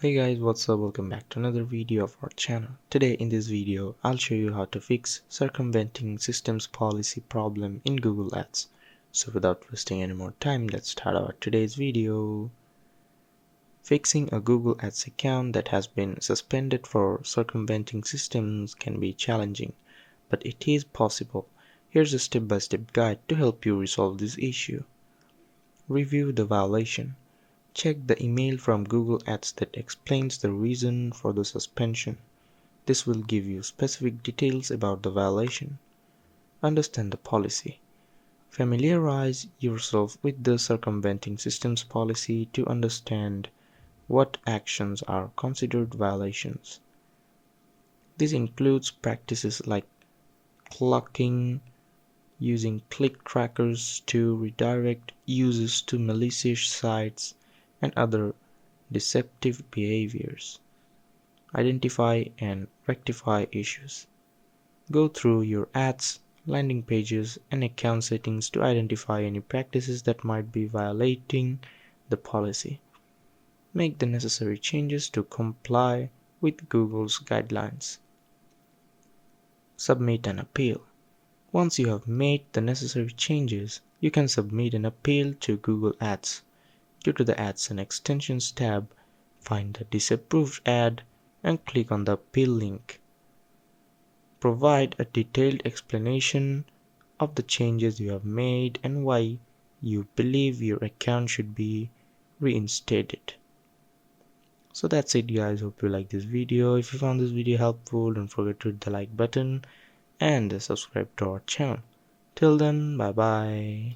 Hey guys, what's up? Welcome back to another video of our channel. Today in this video, I'll show you how to fix circumventing systems policy problem in Google Ads. So without wasting any more time, let's start our today's video. Fixing a Google Ads account that has been suspended for circumventing systems can be challenging, but it is possible. Here's a step-by-step guide to help you resolve this issue. Review the violation. Check the email from Google Ads that explains the reason for the suspension. This will give you specific details about the violation. Understand the policy. Familiarize yourself with the circumventing systems policy to understand what actions are considered violations. This includes practices like clocking, using click trackers to redirect users to malicious sites, and other deceptive behaviors. Identify and rectify issues. Go through your ads, landing pages, and account settings to identify any practices that might be violating the policy. Make the necessary changes to comply with Google's guidelines. Submit an appeal. Once you have made the necessary changes, you can submit an appeal to Google Ads. Go to the Ads and Extensions tab, find the disapproved ad, and click on the appeal link. Provide a detailed explanation of the changes you have made and why you believe your account should be reinstated. So that's it guys, hope you like this video. If you found this video helpful, don't forget to hit the like button and subscribe to our channel. Till then, bye bye.